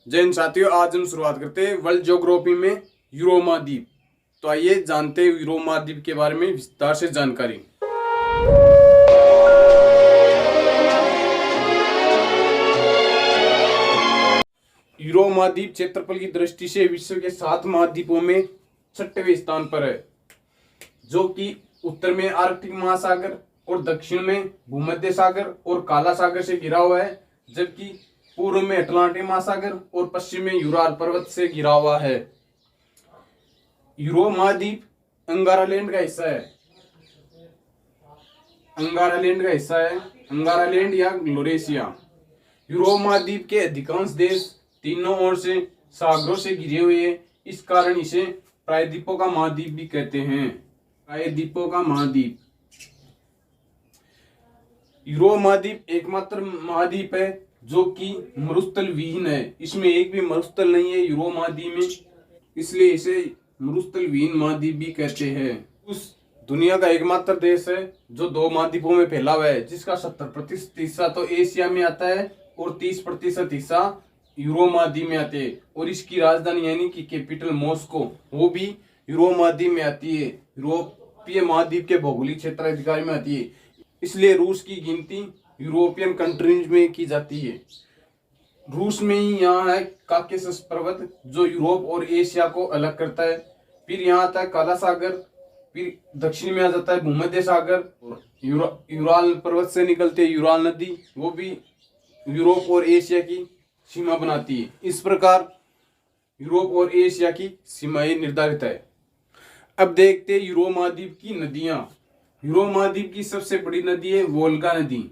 जय हिंद साथियों, आज हम शुरुआत करते हैं वर्ल्ड ज्योग्राफी में यूरो महाद्वीप। तो आइए जानते हैं यूरो महाद्वीप के बारे में विस्तार से जानकारी। यूरो महाद्वीप क्षेत्रफल की दृष्टि से विश्व के 7 महाद्वीपों में 6वें स्थान पर है, जो कि उत्तर में आर्कटिक महासागर और दक्षिण में भूमध्य सागर और काला सागर से घिरा हुआ है, जबकि पूर्व में अटलांटिक महासागर और पश्चिम में यूराल पर्वत से घिरा हुआ है। यूरो महाद्वीप अंगारालैंड का हिस्सा है। अंगारालैंड या ग्लोरेशिया। यूरो महाद्वीप के अधिकांश देश तीनों ओर से सागरों से घिरे हुए हैं। इस कारण इसे प्रायद्वीपों का महाद्वीप भी कहते हैं। प्रायद्वीपों का महाद्वीप। यूरो महाद्वीप एकमात्र महाद्वीप है जो कि मरुस्थल विहीन है। इसमें एक भी मरुस्थल नहीं है यूरो महाद्वीप में, इसलिए इसे मरुस्थल विहीन महाद्वीप भी कहते हैं। उस दुनिया का एकमात्र देश है जो 2 महाद्वीपों में फैला हुआ है, जिसका 70% हिस्सा तो एशिया में आता है और 30% हिस्सा यूरो महाद्वीप में आते हैं। और इसकी राजधानी यानी कि कैपिटल मॉस्को, वो भी यूरो महाद्वीप में आती है, यूरोपीय महाद्वीप के भौगोलिक क्षेत्राधिकार में आती है। इसलिए रूस की गिनती यूरोपियन कंट्रीज में की जाती है। रूस में ही यहाँ है काकेशस पर्वत, जो यूरोप और एशिया को अलग करता है। फिर यहाँ आता है काला सागर, फिर दक्षिण में आ जाता है भूमध्य सागर, और यूराल पर्वत से निकलती है यूराल नदी, वो भी यूरोप और एशिया की सीमा बनाती है। इस प्रकार यूरोप और एशिया की सीमाएं निर्धारित है। अब देखते हैं यूरो महाद्वीप की नदियां। यूरो महाद्वीप की सबसे बड़ी नदी है वोल्गा नदी।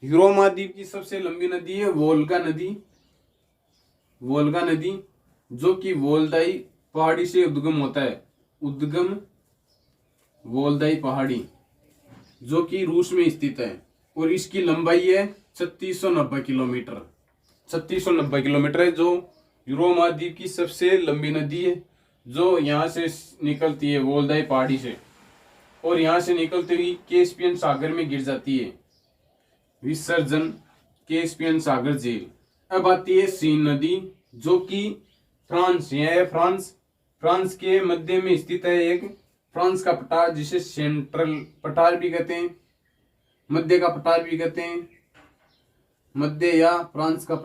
यूरो महाद्वीप की सबसे लंबी नदी है वोल्गा नदी, जो कि वोल्दाई पहाड़ी से उद्गम होता है। वोल्दाई पहाड़ी, जो कि रूस में स्थित है, और इसकी लंबाई है 3690 किलोमीटर। 3690 किलोमीटर है, जो यूरो महाद्वीप की सबसे लंबी नदी है, जो यहाँ से निकलती है वोल्दाई पहाड़ी से, और यहाँ से निकलते हुई कैस्पियन सागर में गिर जाती है। विसर्जन कैस्पियन सागर झील। अब आती है सीन नदी, जो कि फ्रांस के मध्य में स्थित है। एक फ्रांस का पठार, जिसे सेंट्रल पठार भी कहते हैं, मध्य का पठार भी कहते हैं, मध्य या फ्रांस का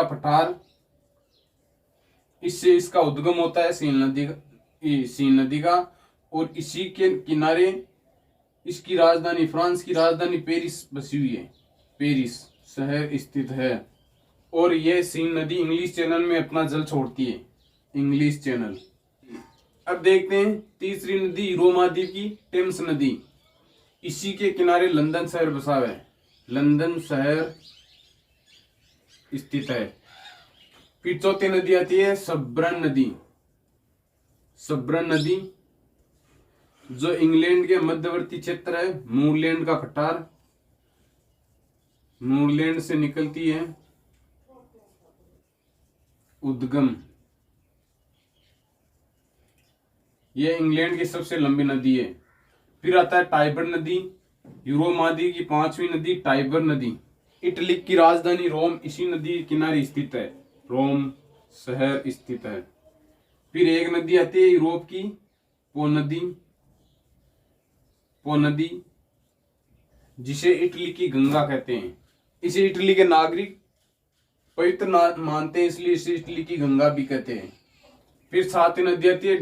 पठार। इससे इसका उद्गम होता है सीन नदी का, और इसी के किनारे इसकी राजधानी, फ्रांस की राजधानी पेरिस बसी हुई है। पेरिस शहर स्थित है, और यह सीन नदी इंग्लिश चैनल में अपना जल छोड़ती है। English channel. अब देखते हैं तीसरी नदी यूरो महाद्वीप की, टेम्स नदी। इसी के किनारे लंदन शहर बसा हुआ है। लंदन शहर स्थित है। फिर चौथी नदी आती है सब्रन नदी, जो इंग्लैंड के मध्यवर्ती क्षेत्र है। मूरलैंड का पठार, मूरलैंड से निकलती है उद्गम। यह इंग्लैंड की सबसे लंबी नदी है। फिर आता है टाइबर नदी, यूरो महाद्वीप की 5वीं नदी टाइबर नदी। इटली की राजधानी रोम इसी नदी के किनारे स्थित है। रोम शहर स्थित है। फिर एक नदी आती है यूरोप की, पो नदी, जिसे इटली की गंगा कहते हैं। इसे इटली के नागरिक पवित्र मानते हैं, इसलिए इसे इटली की गंगा भी कहते हैं। फिर 7वीं नदी आती है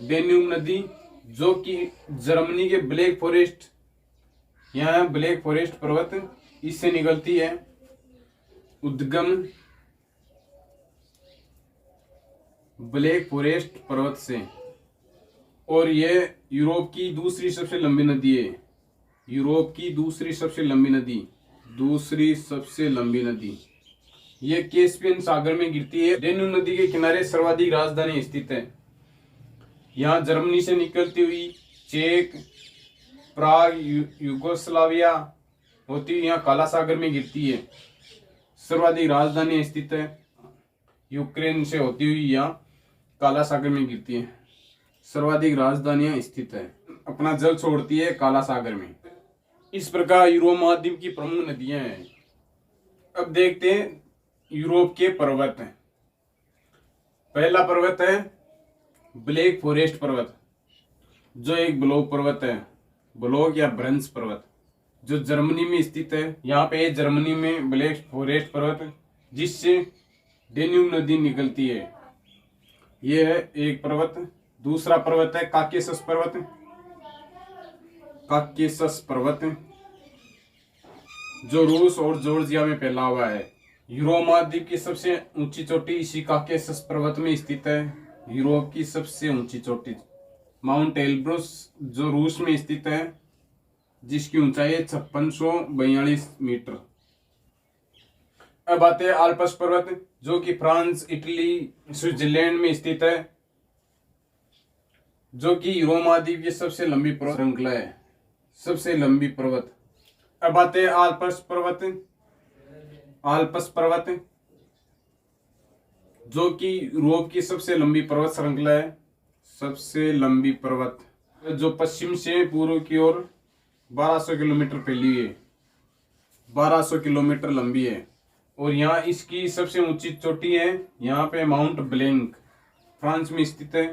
डेन्यूब नदी, जो कि जर्मनी के ब्लैक फॉरेस्ट पर्वत, इससे निकलती है उद्गम ब्लैक फॉरेस्ट पर्वत से, और यह यूरोप की दूसरी सबसे लंबी नदी है। दूसरी सबसे लंबी नदी। यह कैस्पियन सागर में गिरती है। डेन्यूब नदी के किनारे सर्वाधिक राजधानी स्थित है। यहाँ जर्मनी से निकलती हुई चेक, प्राग, युगोस्लाविया होती हुई यहाँ काला सागर में गिरती है। सर्वाधिक राजधानी स्थित है। यूक्रेन से होती हुई यहाँ काला सागर में गिरती है। सर्वाधिक राजधानियां स्थित है, अपना जल छोड़ती है काला सागर में। इस प्रकार यूरो महाद्वीप की प्रमुख नदियां हैं। अब देखते हैं यूरोप के पर्वत हैं। पहला पर्वत है ब्लैक फॉरेस्ट पर्वत, जो एक ब्लॉक पर्वत है, ब्लॉक या ब्रंस पर्वत, जो जर्मनी में स्थित है। यहाँ पे जर्मनी में ब्लैक फॉरेस्ट पर्वत, जिससे डेन्यूब नदी निकलती है। ये है एक पर्वत। दूसरा पर्वत है काकेशस पर्वत। काकेशस पर्वत जो रूस और जॉर्जिया में फैला हुआ है। यूरोप महाद्वीप की सबसे ऊंची चोटी इसी काकेशस पर्वत में स्थित है। यूरोप की सबसे ऊंची चोटी माउंट एल्ब्रुस, जो रूस में स्थित है, जिसकी ऊंचाई है 5642 मीटर। अब आते हैं आल्प्स पर्वत, जो कि फ्रांस, इटली, स्विट्जरलैंड में स्थित है, जो कि यूरोप महाद्वीप की सबसे लंबी पर्वत श्रृंखला है, सबसे लंबी पर्वत। अब आते हैं आल्प्स पर्वत। आल्प्स पर्वत जो कि यूरोप की सबसे लंबी पर्वत श्रृंखला है, सबसे लंबी पर्वत, जो पश्चिम से पूर्व की ओर 1200 किलोमीटर फैली है, 1200 किलोमीटर लंबी है। और यहाँ इसकी सबसे ऊंची चोटी है, यहाँ पे माउंट ब्लैंक, फ्रांस में स्थित है।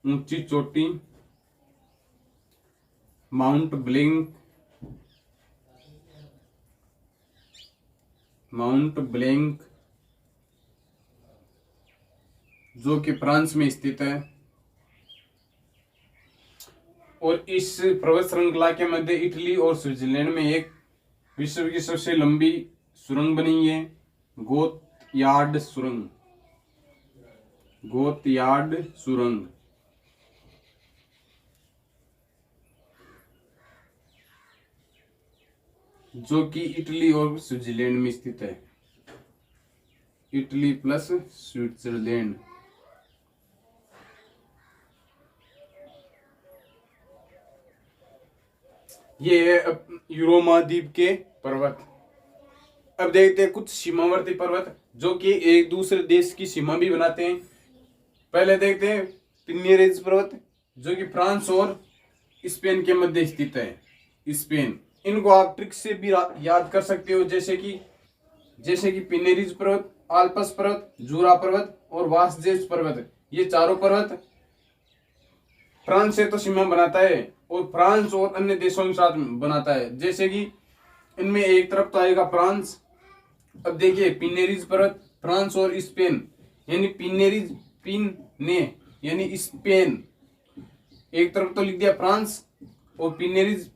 ऊंची चोटी माउंट ब्लैंक, माउंट ब्लैंक जो कि फ्रांस में स्थित है। और इस पर्वत श्रृंखला के मध्य इटली और स्विट्जरलैंड में एक विश्व की सबसे लंबी सुरंग बनी है, गोथयार्ड सुरंग। गोथयार्ड सुरंग जो कि इटली और स्विट्जरलैंड में स्थित है। Italy plus Switzerland. ये है यूरोप महाद्वीप के पर्वत। अब देखते हैं कुछ सीमावर्ती पर्वत, जो कि एक दूसरे देश की सीमा भी बनाते हैं। पहले देखते हैं पिनेरेज पर्वत, जो कि फ्रांस और स्पेन के मध्य स्थित है। स्पेन, इनको आप ट्रिक से भी याद कर सकते हो, जैसे कि पिनेरीज पर्वत, आल्प्स पर्वत, जूरा पर्वत और वासजेज पर्वत। ये चारों पर्वत फ्रांस से तो सीमा बनाता है और फ्रांस और अन्य देशों के साथ बनाता है। जैसे कि इनमें एक तरफ तो आएगा फ्रांस। अब देखिए पिनेरीज पर्वत, फ्रांस और स्पेन, यानी पिनेरीज, पिने यानी स्पेन, एक तरफ तो लिख दिया फ्रांस, और पिनेरीज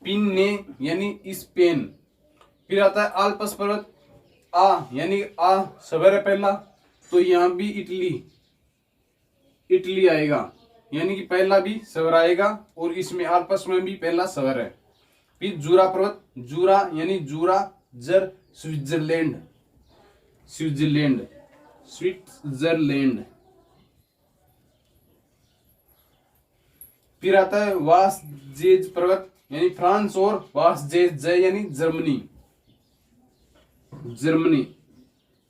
पिने यानी स्पेन। फिर आता है आल्प्स पर्वत, यानी सबर है पहला, तो यहाँ भी इटली आएगा, यानी कि पहला भी सवर आएगा, और इसमें आल्प्स में भी पहला सवर है। फिर जूरा पर्वत, जूरा यानी जूरा जर स्विट्जरलैंड, स्विट्जरलैंड। फिर आता है वासजेज पर्वत, यानी फ्रांस, और वासजेज यानी जर्मनी।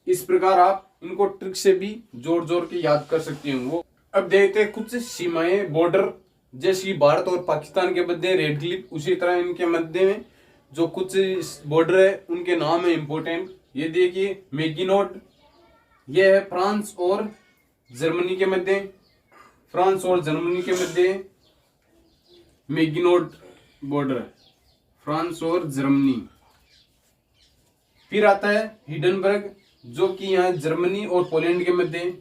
इस प्रकार आप इनको ट्रिक से भी जोड़ के याद कर सकते हैं वो। अब देखते हैं कुछ सीमाएं, बॉर्डर, जैसे भारत और पाकिस्तान के मध्य रेड क्लिफ, उसी तरह इनके मध्य में जो कुछ बॉर्डर है उनके नाम है इंपॉर्टेंट। ये देखिए मैगिनोट, ये है फ्रांस और जर्मनी के मध्य, फ्रांस और जर्मनी के मध्य मैगिनोट बॉर्डर, फ्रांस और जर्मनी। फिर आता है हिडनबर्ग, जो कि यहाँ जर्मनी और पोलैंड के मध्य,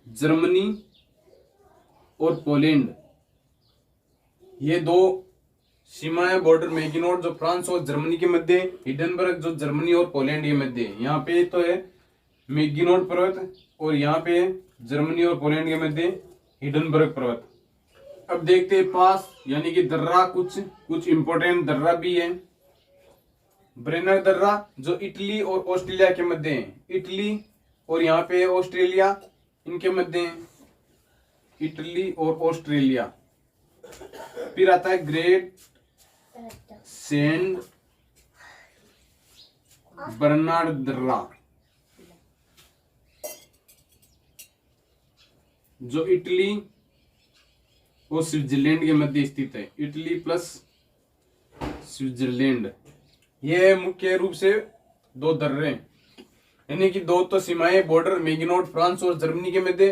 जर्मनी और पोलैंड, ये दो सीमाएं बॉर्डर मैगिनोट जो फ्रांस और जर्मनी के मध्य, हिडनबर्ग जो जर्मनी और पोलैंड के मध्य। यहाँ पे तो है मैगिनोट पर्वत, और यहाँ पे जर्मनी और पोलैंड के मध्य हिडनबर्ग पर्वत। अब देखते हैं पास, यानी कि दर्रा, कुछ इंपॉर्टेंट दर्रा भी है। ब्रेनर दर्रा, जो इटली और ऑस्ट्रेलिया के मध्य है, इटली और यहाँ पे ऑस्ट्रेलिया, इनके मध्य है, इटली और ऑस्ट्रेलिया। फिर आता है ग्रेट सेंट बर्नार्ड दर्रा, जो इटली और स्विट्जरलैंड के मध्य स्थित है, इटली प्लस स्विट्जरलैंड। ये मुख्य रूप से दो दर्रे, यानी कि दो तो सीमाएं बॉर्डर मैगिनोट फ्रांस और जर्मनी के मध्य,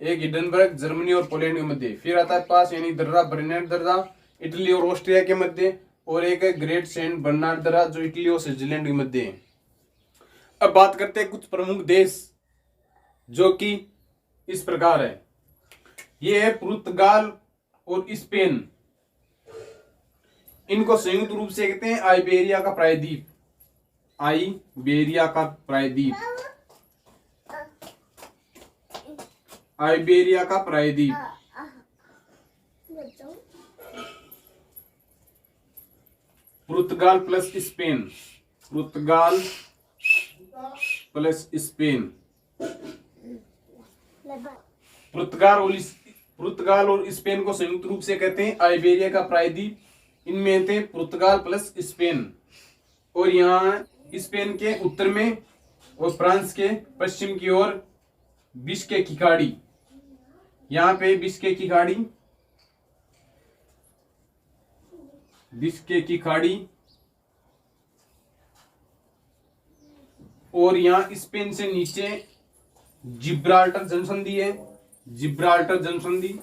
एक हिडनबर्ग जर्मनी और पोलैंड के मध्य, फिर आता है पास यानी दर्रा बर्नार्ड दर्रा इटली और ऑस्ट्रिया के मध्य, और एक है ग्रेट सेंट बर्नार्ड दर्रा जो इटली और स्विट्जरलैंड के मध्य है। अब बात करते हैं कुछ प्रमुख देश जो कि इस प्रकार है। ये है पुर्तगाल और स्पेन, इनको संयुक्त रूप से कहते हैं आइबेरिया का प्रायद्वीप, आइबेरिया का प्रायद्वीप, आइबेरिया का प्रायद्वीप। पुर्तगाल प्लस स्पेन, पुर्तगाल प्लस स्पेन, पुर्तगाल और स्पेन को संयुक्त रूप से कहते हैं आइबेरिया का प्रायद्वीप। इनमें थे पुर्तगाल प्लस स्पेन, और यहाँ स्पेन के उत्तर में और फ्रांस के पश्चिम की ओर बिस्के की खाड़ी, यहाँ पे बिस्के की खाड़ी, बिस्के की खाड़ी, और यहाँ स्पेन से नीचे जिब्राल्टर जनसंधि है, जिब्राल्टर जनसंधि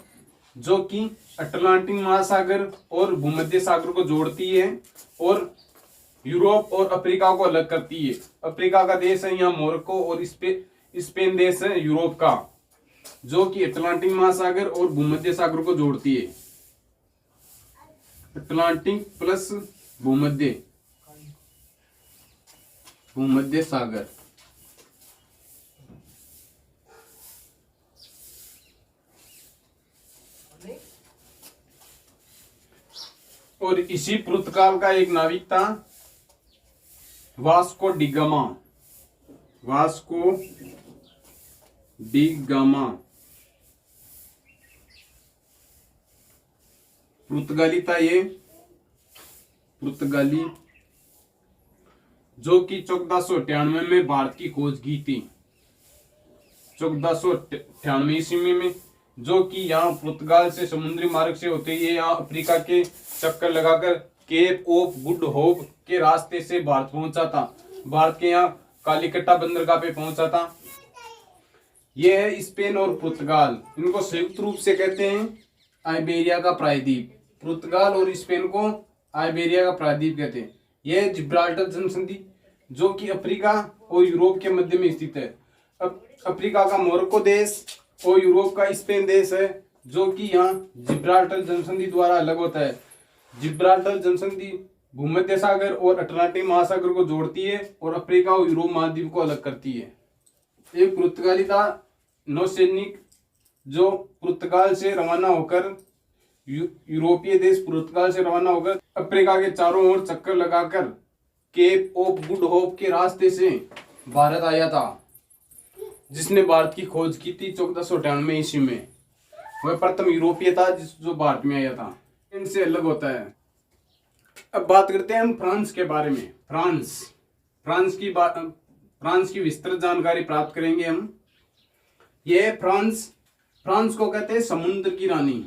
जो कि अटलांटिक महासागर और भूमध्य सागर को जोड़ती है और यूरोप और अफ्रीका को अलग करती है। अफ्रीका का देश है यहाँ मोरक्को, और स्पेन देश है यूरोप का जो कि अटलांटिक महासागर और भूमध्य सागर को जोड़ती है। अटलांटिक प्लस भूमध्य, भूमध्य सागर। और इसी पुर्तगाल का एक नाविक था Vasco D gamma, Vasco D gamma, पुर्तगाली था ये, पुर्तगाली जो कि 1498 में भारत की खोज की थी, 1498 ईस्वी में, जो कि यहाँ पुर्तगाल से समुद्री मार्ग से होते हुए यहाँ अफ्रीका के चक्कर लगाकर केप ऑफ गुड होप के रास्ते से भारत पहुंचा था, भारत के यहाँ कालीकट्टा बंदरगाह पे पहुंचा था। यह है स्पेन और पुर्तगाल, इनको संयुक्त रूप से कहते हैं आइबेरिया का प्रायद्वीप। पुर्तगाल और स्पेन को आइबेरिया का प्रायद्वीप कहते हैं। यह जिब्राल्टर जनसंधि जो कि अफ्रीका और यूरोप के मध्य में स्थित है। अफ्रीका का मोरक्को देश और यूरोप का स्पेन देश है जो कि यहाँ जिब्राल्टर जनसंधि द्वारा अलग होता है। जिब्राल्टर जनसंधि भूमध्य सागर और अटलांटिक महासागर को जोड़ती है और अफ्रीका और यूरोप महाद्वीप को अलग करती है। एक पुर्तगाली था नौसैनिक जो पुर्तगाल से रवाना होकर यूरोपीय देश पुर्तगाल से रवाना होकर अफ्रीका के चारों ओर चक्कर लगाकर केप ऑफ गुड होप के रास्ते से भारत आया था, जिसने भारत की खोज की थी 1498 ईस्वी में। वह प्रथम यूरोपीय था जो भारत में आया था, इनसे अलग होता है। अब बात करते हैं हम फ्रांस के बारे में। फ्रांस की विस्तृत जानकारी प्राप्त करेंगे हम। यह फ्रांस को कहते हैं समुद्र की रानी,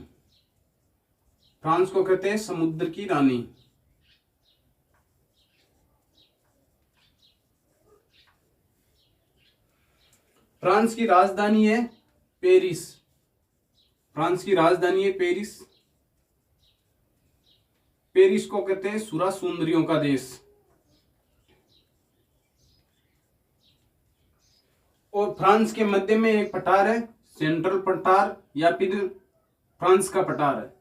फ्रांस को कहते हैं समुद्र की रानी। फ्रांस की राजधानी है पेरिस, फ्रांस की राजधानी है पेरिस। पेरिस को कहते हैं सुरा सुंदरियों का देश। और फ्रांस के मध्य में एक पठार है, सेंट्रल पठार या फिर फ्रांस का पठार है,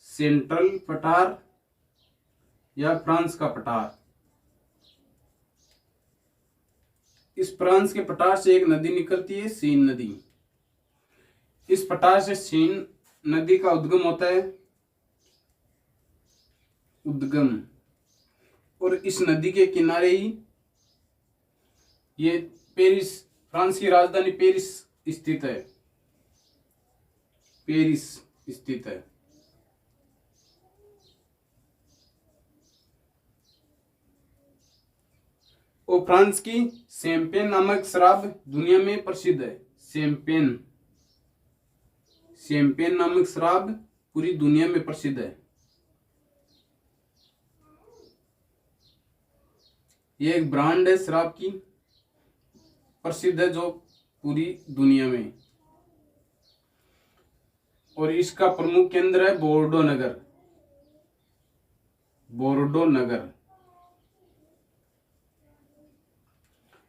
सेंट्रल पठार या फ्रांस का पठार। इस फ्रांस के पठार से एक नदी निकलती है, सीन नदी। इस पठार से सीन नदी का उद्गम होता है, उद्गम। और इस नदी के किनारे ही ये पेरिस, फ्रांस की राजधानी पेरिस स्थित है, पेरिस स्थित है। और फ्रांस की शैंपेन नामक शराब दुनिया में प्रसिद्ध है। शैंपेन, शैंपेन नामक शराब पूरी दुनिया में प्रसिद्ध है। ये एक ब्रांड है शराब की, प्रसिद्ध है जो पूरी दुनिया में। और इसका प्रमुख केंद्र है बोर्डो नगर। बोर्डो नगर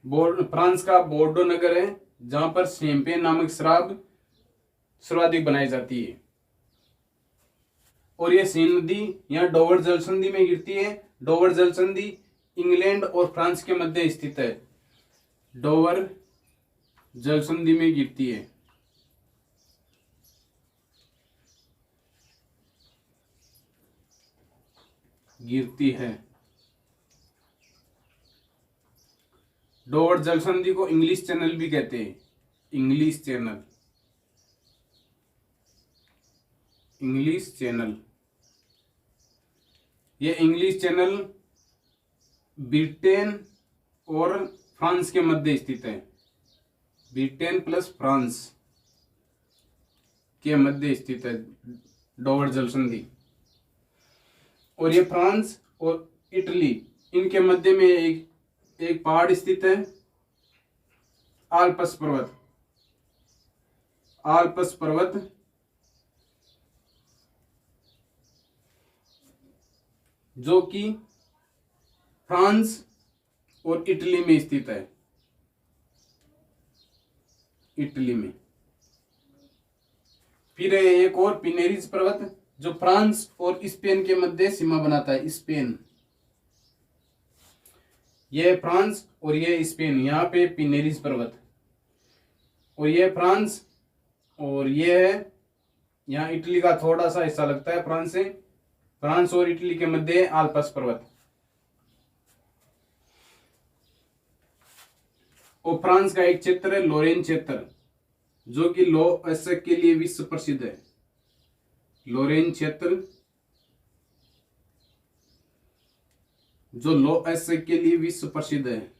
फ्रांस का बोर्डो नगर है, जहां पर शैंपेन नामक शराब सर्वाधिक बनाई जाती है। और ये सीन नदी यहाँ डोवर जल संधि में गिरती है। डोवर जल संधि इंग्लैंड और फ्रांस के मध्य स्थित है। डोवर जल संधि में गिरती है। डोवर जल संधि को इंग्लिश चैनल भी कहते हैं। इंग्लिश चैनल ये इंग्लिश चैनल ब्रिटेन और फ्रांस के मध्य स्थित है। ब्रिटेन प्लस फ्रांस के मध्य स्थित है डोवर जल संधि। और ये फ्रांस और इटली इनके मध्य में एक पहाड़ स्थित है, आल्प्स पर्वत जो कि फ्रांस और इटली में स्थित है। इटली में फिर एक और पिनेरिस पर्वत जो फ्रांस और स्पेन के मध्य सीमा बनाता है। स्पेन, यह फ्रांस और यह स्पेन, यहाँ पे पिनेरिस पर्वत। और यह फ्रांस और यह है यहाँ इटली का थोड़ा सा हिस्सा लगता है फ्रांस से। फ्रांस और इटली के मध्य आल्प्स पर्वत। और फ्रांस का एक क्षेत्र है लोरेन क्षेत्र, जो कि लो एसेक के लिए विश्व प्रसिद्ध है। लोरेन क्षेत्र जो लो एसेक के लिए विश्व प्रसिद्ध है।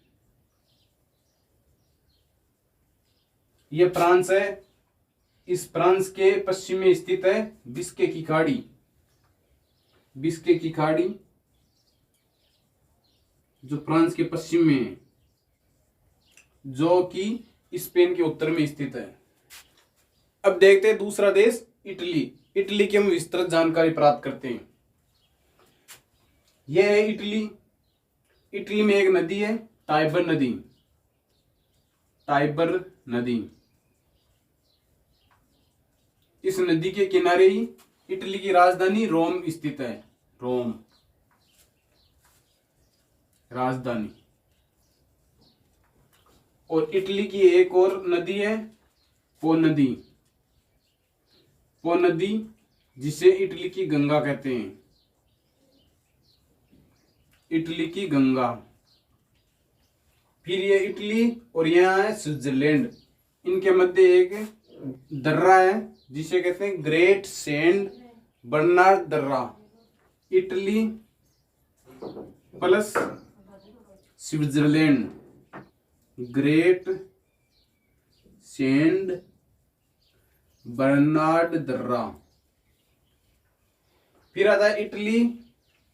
यह फ्रांस है। इस फ्रांस के पश्चिम में स्थित है बिस्के की खाड़ी। बिस्के की खाड़ी जो फ्रांस के पश्चिम में है, जो कि स्पेन के उत्तर में स्थित है। अब देखते हैं दूसरा देश इटली। इटली की हम विस्तृत जानकारी प्राप्त करते हैं। यह है इटली। इटली में एक नदी है टाइबर नदी। टाइबर नदी, इस नदी के किनारे ही इटली की राजधानी रोम स्थित है। रोम राजधानी। और इटली की एक और नदी है पो नदी। पो नदी जिसे इटली की गंगा कहते हैं। इटली की गंगा। फिर ये इटली और यहाँ है स्विट्जरलैंड। इनके मध्य एक दर्रा है जिसे कहते हैं ग्रेट सेंट बर्नार्ड दर्रा। Italy plus Switzerland, great Saint Bernard दर्रा। फिर आता है इटली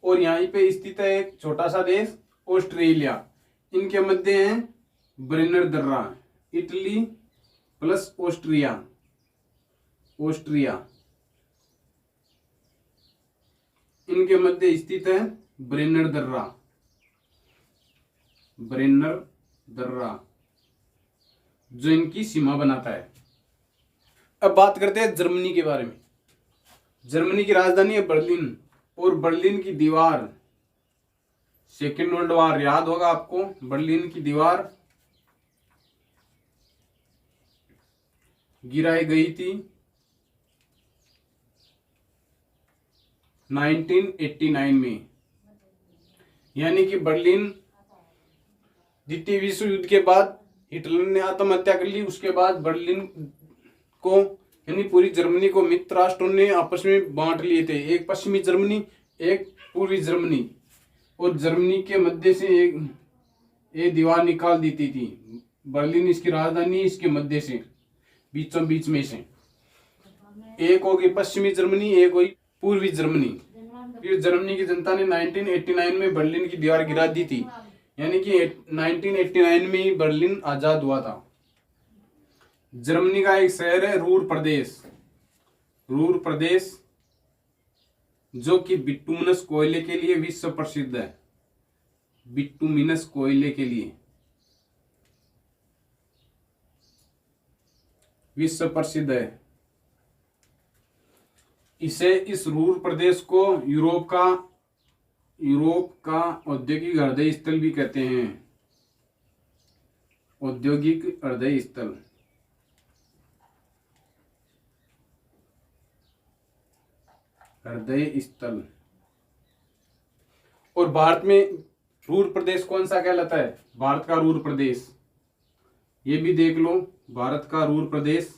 और यहीं पे स्थित है एक छोटा सा देश ऑस्ट्रेलिया। इनके मध्य है ब्रेनर दर्रा। Italy plus Austria. इनके मध्य स्थित है ब्रेनर दर्रा जो इनकी सीमा बनाता है। अब बात करते हैं जर्मनी के बारे में। जर्मनी की राजधानी है बर्लिन। और बर्लिन की दीवार, सेकेंड वर्ल्ड वॉर याद होगा आपको। बर्लिन की दीवार गिराई गई थी 1989 में। यानी कि बर्लिन द्वितीय विश्व युद्ध के बाद हिटलर ने आत्महत्या कर ली। उसके बाद बर्लिन को यानी पूरी जर्मनी को मित्र राष्ट्रों ने आपस में बांट लिए थे। एक पश्चिमी जर्मनी, एक पूर्वी जर्मनी। और जर्मनी के मध्य से एक दीवार निकाल दी थी। बर्लिन इसकी राजधानी, इसके मध्य से बीचों बीच में से एक होगी पश्चिमी जर्मनी, एक होगी पूर्वी जर्मनी। फिर जर्मनी की जनता ने 1989 में बर्लिन की दीवार गिरा दी थी। यानी कि 1989 में ही बर्लिन आजाद हुआ था। जर्मनी का एक शहर है रूर प्रदेश, रूर प्रदेश, जो कि बिटुमिनस कोयले के लिए विश्व प्रसिद्ध है, बिटुमिनस कोयले के लिए विश्व प्रसिद्ध है। इस रूर प्रदेश को यूरोप का औद्योगिक हृदय स्थल भी कहते हैं, औद्योगिक हृदय स्थल। हृदय स्थल। और भारत में रूर प्रदेश कौन सा कहलाता है? भारत का रूर प्रदेश, ये भी देख लो, भारत का रूर प्रदेश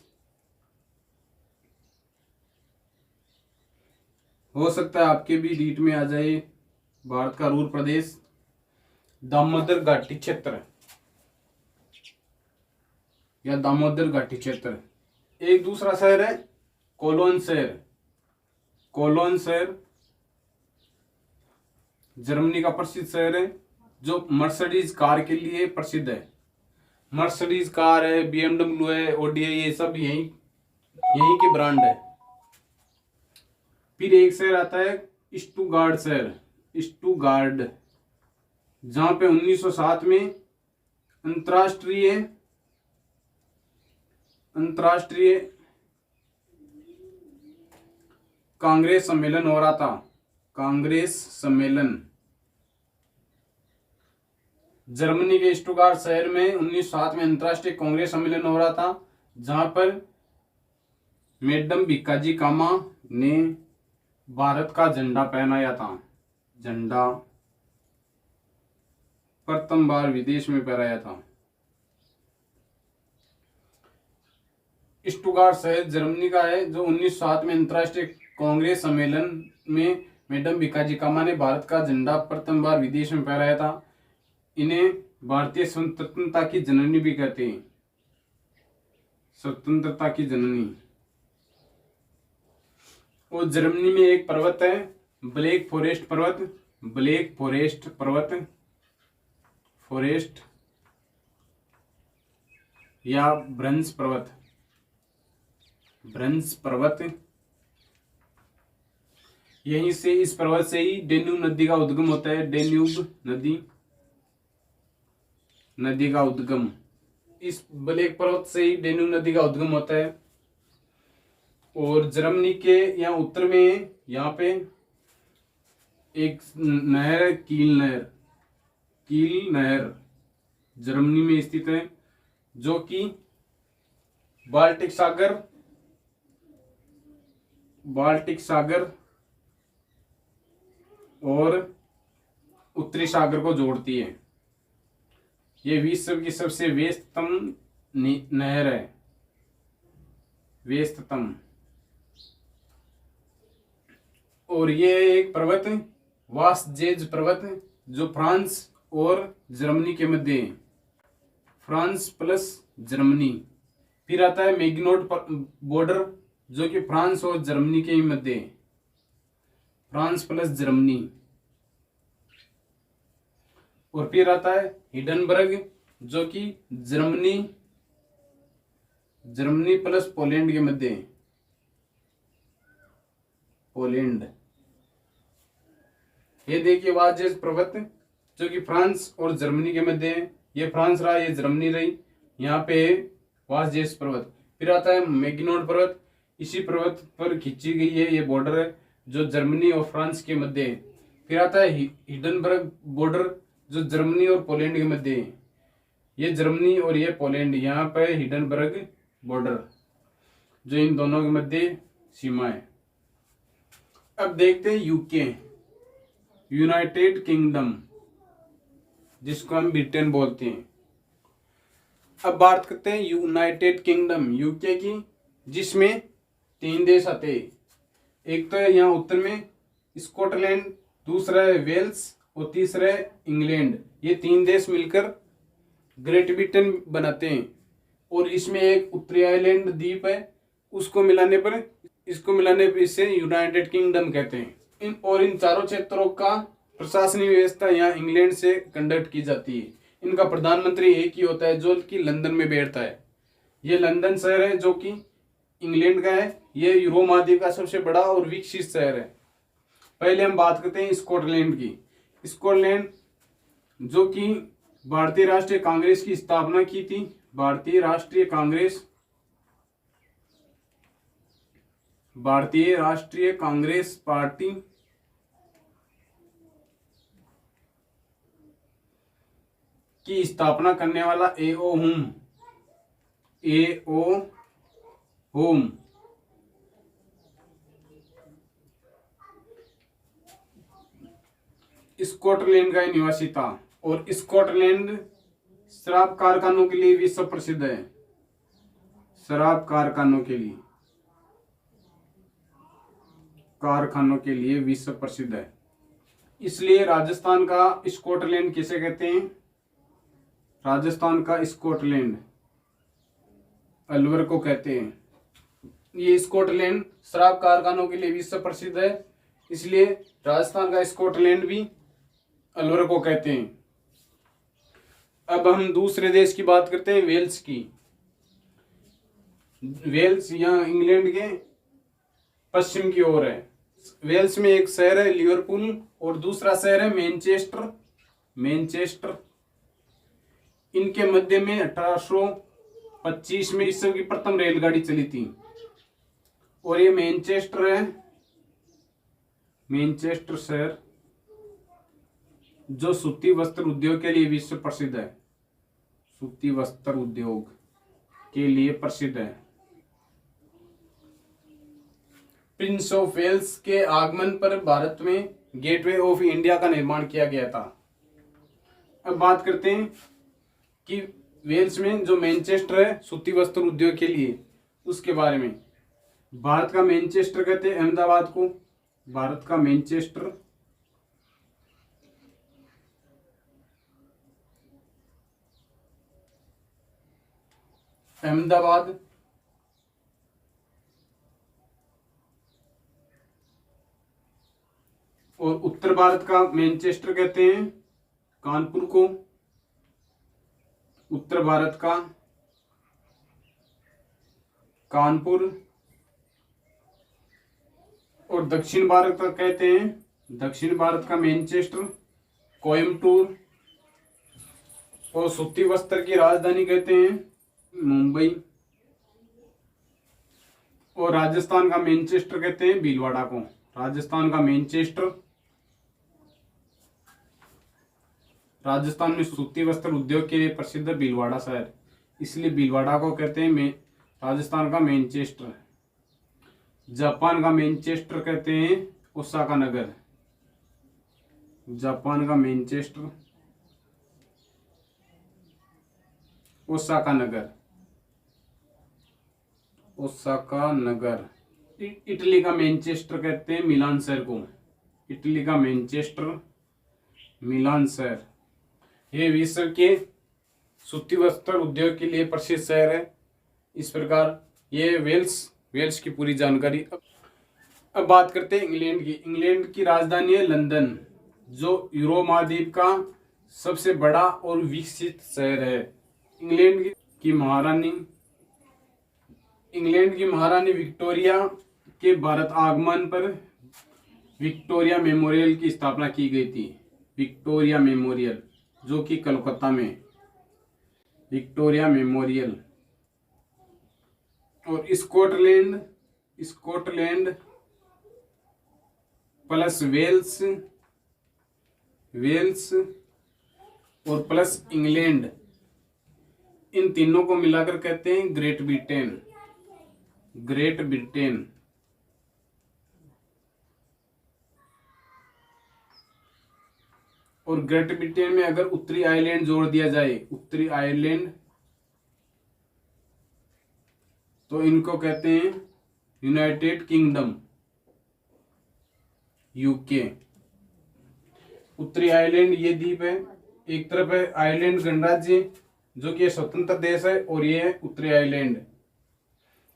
हो सकता है आपके भी रीट में आ जाए। भारत का रूर प्रदेश दामोदर घाटी क्षेत्र या दामोदर घाटी क्षेत्र। एक दूसरा शहर है कोलोन शहर। कोलोन शहर जर्मनी का प्रसिद्ध शहर है, जो मर्सिडीज कार के लिए प्रसिद्ध है। मर्सिडीज कार है, BMW है, ऑडी है, ये सब यहीं के ब्रांड है। फिर एक शहर आता है स्टुगार्ड शहर, स्टुगार्ड, जहां पे 1907 में अंतरराष्ट्रीय कांग्रेस सम्मेलन हो रहा था। कांग्रेस सम्मेलन जर्मनी के स्टुगार्ड शहर में 1907 में अंतरराष्ट्रीय कांग्रेस सम्मेलन हो रहा था, जहां पर मैडम भिक्काजी कामा ने भारत का झंडा पहनाया था। झंडा प्रथम बार विदेश में फहराया था। स्टुगार्ड शहर जर्मनी का है, जो 1907 में अंतरराष्ट्रीय कांग्रेस सम्मेलन में मैडम भिक्काजी कामा ने भारत का झंडा प्रथम बार विदेश में फहराया था। इन्हें भारतीय स्वतंत्रता की जननी भी कहते हैं, स्वतंत्रता की जननी। और जर्मनी में एक पर्वत है ब्लैक फॉरेस्ट पर्वत, ब्लैक फॉरेस्ट पर्वत, फॉरेस्ट या ब्रंस पर्वत, ब्रंस पर्वत। यहीं से, इस पर्वत से ही डेन्यूब नदी का उद्गम होता है। डेन्यूब नदी का उद्गम, इस ब्लैक पर्वत से ही डेन्यूब नदी का उद्गम होता है। और जर्मनी के यहाँ उत्तर में यहाँ पे एक नहर है, कील नहर, कील नहर जर्मनी में स्थित है, जो कि बाल्टिक सागर और उत्तरी सागर को जोड़ती है। ये विश्व की सबसे व्यस्ततम नहर है, व्यस्ततम। और ये एक पर्वत वासजेज पर्वत, जो फ्रांस और जर्मनी के मध्य है, फ्रांस प्लस जर्मनी। फिर आता है मैग्नोट बॉर्डर, जो कि फ्रांस और जर्मनी के मध्य है, फ्रांस प्लस जर्मनी। और फिर आता है हिडनबर्ग, जो कि जर्मनी प्लस पोलैंड के मध्य है, पोलैंड। ये देखिए वासजेज पर्वत, जो कि फ्रांस और जर्मनी के मध्य है। ये फ्रांस रहा, ये जर्मनी रही, यहाँ पे वासजेज पर्वत। फिर आता है मैग्नोट पर्वत, इसी पर्वत पर खींची गई है ये बॉर्डर है, जो जर्मनी और फ्रांस के मध्य है। फिर आता है हिडनबर्ग बॉर्डर, जो जर्मनी और पोलैंड के मध्य है। ये जर्मनी और ये पोलैंड, यहाँ पे हिडनबर्ग बॉर्डर, जो इन दोनों के मध्य सीमा है। अब देखते हैं यूके, यूनाइटेड किंगडम, जिसको हम ब्रिटेन बोलते हैं। अब बात करते हैं यूनाइटेड किंगडम यूके की, जिसमें 3 देश आते हैं। एक तो है यहाँ उत्तर में स्कॉटलैंड, दूसरा है वेल्स और तीसरा है इंग्लैंड। ये 3 देश मिलकर ग्रेट ब्रिटेन बनाते हैं। और इसमें एक उत्तरी आयरलैंड द्वीप है, इसको मिलाने पर इसे यूनाइटेड किंगडम कहते हैं। इन चारों क्षेत्रों का प्रशासनिक व्यवस्था यहाँ इंग्लैंड से कंडक्ट की जाती है। इनका प्रधानमंत्री एक ही होता है जो कि लंदन में बैठता है। ये लंदन शहर है जो कि इंग्लैंड का है। ये यूरोप महाद्वीप का सबसे बड़ा और विकसित शहर है। पहले हम बात करते हैं स्कॉटलैंड की। स्कॉटलैंड जो कि भारतीय राष्ट्रीय कांग्रेस की स्थापना की थी। भारतीय राष्ट्रीय कांग्रेस पार्टी की स्थापना करने वाला एओ हुम स्कॉटलैंड का निवासी था। और स्कॉटलैंड शराब कारखानों के लिए विश्व प्रसिद्ध है। शराब कारखानों के लिए विश्व प्रसिद्ध है। इसलिए राजस्थान का स्कॉटलैंड किसे कहते हैं? राजस्थान का स्कॉटलैंड अलवर को कहते हैं। ये स्कॉटलैंड शराब कारखानों के लिए विश्व प्रसिद्ध है, इसलिए राजस्थान का स्कॉटलैंड भी अलवर को कहते हैं। अब हम दूसरे देश की बात करते हैं, वेल्स की। वेल्स यहाँ इंग्लैंड के पश्चिम की ओर है। वेल्स में एक शहर है लिवरपूल और दूसरा शहर है मैनचेस्टर। इनके मध्य में 1825 में विश्व की प्रथम रेलगाड़ी चली थी। और ये मैनचेस्टर है, मैनचेस्टर शहर जो सूती वस्त्र उद्योग के लिए विश्व प्रसिद्ध है। सूती वस्त्र उद्योग के लिए प्रसिद्ध है। प्रिंस ऑफ वेल्स के आगमन पर भारत में गेटवे ऑफ इंडिया का निर्माण किया गया था। अब बात करते हैं कि वेल्स में जो मैनचेस्टर है सूती वस्त्र उद्योग के लिए, उसके बारे में। भारत का मैनचेस्टर कहते हैं अहमदाबाद को। भारत का मैनचेस्टर अहमदाबाद। और उत्तर भारत का मैनचेस्टर कहते हैं कानपुर को। उत्तर भारत का कानपुर। और दक्षिण भारत का कहते हैं, दक्षिण भारत का मैनचेस्टर कोयम्बटूर। और सूती वस्त्र की राजधानी कहते हैं मुंबई। और राजस्थान का मैनचेस्टर कहते हैं भीलवाड़ा को। राजस्थान का मैनचेस्टर, राजस्थान में सूती वस्त्र उद्योग के लिए प्रसिद्ध भीलवाड़ा शहर, इसलिए भीलवाड़ा को कहते हैं राजस्थान का मैनचेस्टर। जापान का मैनचेस्टर कहते हैं ओसाका नगर। जापान का मैनचेस्टर ओसाका नगर। ओसाका नगर। इटली का मैनचेस्टर कहते हैं मिलान शहर को। इटली का मैनचेस्टर मिलान शहर। ये विश्व के सूती वस्त्र उद्योग के लिए प्रसिद्ध शहर है। इस प्रकार ये वेल्स की पूरी जानकारी। अब बात करते हैं इंग्लैंड की। इंग्लैंड की राजधानी है लंदन, जो यूरोप महाद्वीप का सबसे बड़ा और विकसित शहर है। इंग्लैंड की महारानी विक्टोरिया के भारत आगमन पर विक्टोरिया मेमोरियल की स्थापना की गई थी। विक्टोरिया मेमोरियल जो कि कलकत्ता में, विक्टोरिया मेमोरियल। और स्कॉटलैंड प्लस वेल्स और प्लस इंग्लैंड, इन तीनों को मिलाकर कहते हैं ग्रेट ब्रिटेन। और ग्रेट ब्रिटेन में अगर उत्तरी आयरलैंड जोड़ दिया जाए, उत्तरी आयरलैंड, तो इनको कहते हैं यूनाइटेड किंगडम, यूके। उत्तरी आयरलैंड ये द्वीप है। एक तरफ है आयरलैंड गणराज्य जो कि स्वतंत्र देश है, और ये है उत्तरी आयरलैंड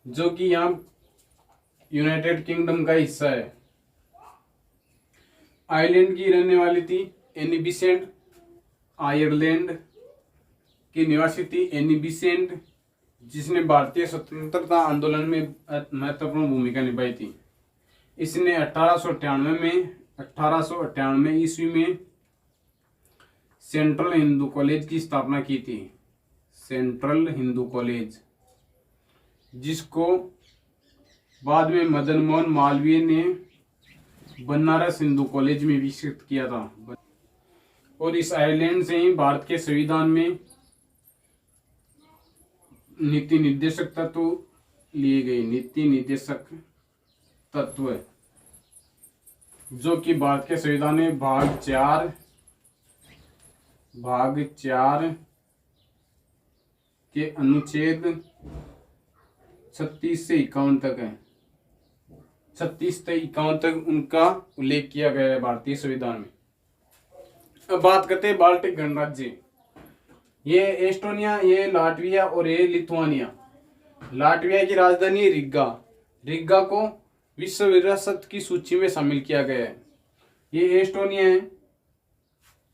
जो कि यहाँ यूनाइटेड किंगडम का हिस्सा है। आयरलैंड की रहने वाली थी एनी बिसेंट। आयरलैंड की निवासी थी एनी बिसेंट, जिसने भारतीय स्वतंत्रता आंदोलन में महत्वपूर्ण भूमिका निभाई थी। इसने 1898 ईस्वी में सेंट्रल हिंदू कॉलेज की स्थापना की थी। सेंट्रल हिंदू कॉलेज, जिसको बाद में मदन मोहन मालवीय ने बनारस हिंदू कॉलेज में विकसित किया था। और इस आयरलैंड से ही भारत के संविधान में नीति निर्देशक तत्व लिए गए। नीति निर्देशक तत्व, जो कि भारत के संविधान में भाग 4 के अनुच्छेद 36 से 51 तक है। 36 से 51 तक उनका उल्लेख किया गया है भारतीय संविधान में। अब बात करते हैं बाल्टिक गणराज्य। ये एस्टोनिया, ये लाटविया और ये लिथुआनिया। लाटविया की राजधानी रिगा। रिगा को विश्व विरासत की सूची में शामिल किया गया है। ये एस्टोनिया है।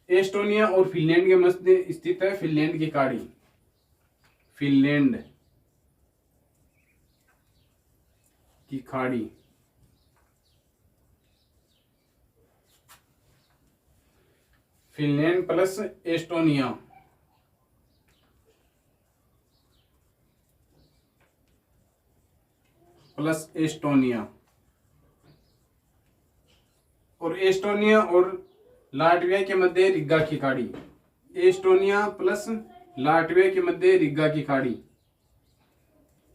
एस्टोनिया और फिनलैंड के मध्य स्थित है फिनलैंड की खाड़ी। फिनलैंड की खाड़ी। Finland plus Estonia. Plus Estonia. और एस्टोनिया और लाटविया के मध्य रिगा की खाड़ी। एस्टोनिया प्लस लाटविया के मध्य रिगा की खाड़ी।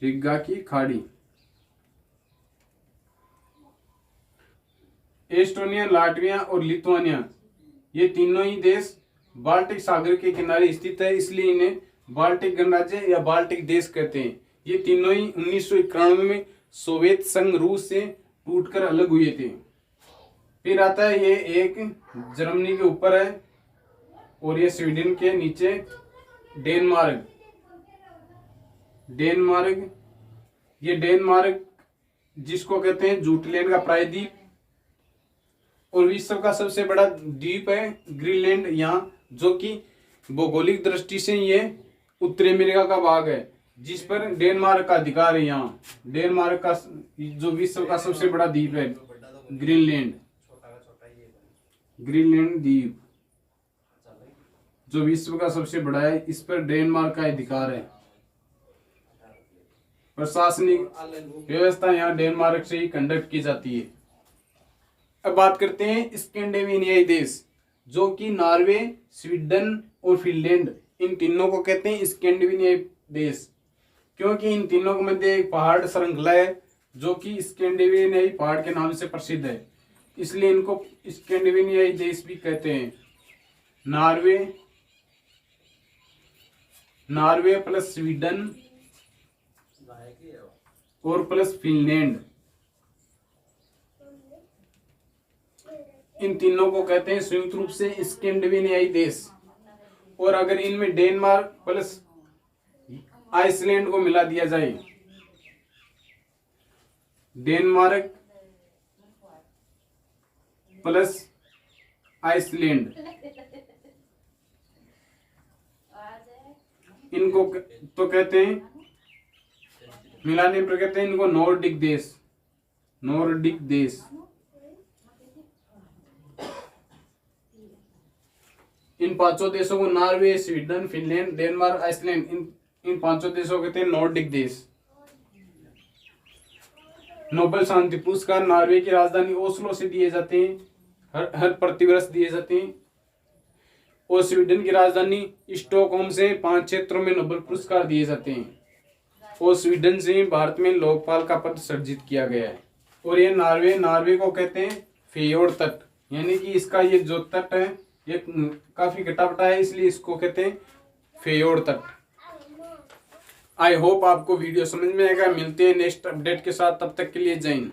रिगा की खाड़ी। एस्टोनिया, लाटविया और लिथुआनिया, ये तीनों ही देश बाल्टिक सागर के किनारे स्थित है, इसलिए इन्हें बाल्टिक गणराज्य या बाल्टिक देश कहते हैं। ये तीनों ही 1991 में सोवियत संघ रूस से टूटकर अलग हुए थे। फिर आता है ये एक जर्मनी के ऊपर है, और ये स्वीडन के नीचे डेनमार्क। ये डेनमार्क जिसको कहते हैं जूटलैंड का प्रायद्वीप, और विश्व का सबसे बड़ा द्वीप है ग्रीनलैंड यहाँ, जो कि भौगोलिक दृष्टि से ये उत्तरी अमेरिका का भाग है, जिस पर डेनमार्क का अधिकार है। यहाँ डेनमार्क का जो विश्व का सबसे बड़ा द्वीप है ग्रीनलैंड द्वीप, जो विश्व का सबसे बड़ा है, इस पर डेनमार्क का अधिकार है। प्रशासनिक व्यवस्था यहाँ डेनमार्क से ही कंडक्ट की जाती है। अब बात करते हैं स्कैंडिनेवियाई देश, जो कि नॉर्वे, स्वीडन और फिनलैंड, इन तीनों को कहते हैं स्कैंडिनेवियाई देश, क्योंकि इन तीनों के मध्य एक पहाड़ श्रृंखला है जो कि स्कैंडिनेवियाई पहाड़ के नाम से प्रसिद्ध है, इसलिए इनको स्कैंडिनेवियाई देश भी कहते हैं। नॉर्वे प्लस स्वीडन और प्लस फिनलैंड, इन तीनों को कहते हैं संयुक्त रूप से स्कैंडिनेवियाई देश। और अगर इनमें डेनमार्क प्लस आइसलैंड को मिला दिया जाए, डेनमार्क प्लस आइसलैंड, इनको तो कहते हैं, मिलाने पर कहते हैं इनको नॉर्डिक देश। इन पांचों देशों को Norway, Sweden, Finland, Denmark, Iceland, इन पांचों देशों को कहते हैं नॉर्डिक देश। नोबेल शांति पुरस्कार नॉर्वे की राजधानी ओस्लो से दिए जाते हैं, हर प्रतिवर्ष दिए जाते हैं। और स्वीडन की राजधानी स्टॉकहोम से 5 क्षेत्रों में नोबेल पुरस्कार दिए जाते हैं। और स्वीडन से भारत में लोकपाल का पद सृजित किया गया है। और ये नॉर्वे को कहते हैं फेयोर्ड तट, यानी कि इसका ये जो तट है ये काफी कटापटा है, इसलिए इसको कहते हैं फेयोर्ड तट। आई होप आपको वीडियो समझ में आएगा। मिलते हैं नेक्स्ट अपडेट के साथ, तब तक के लिए जय हिंद।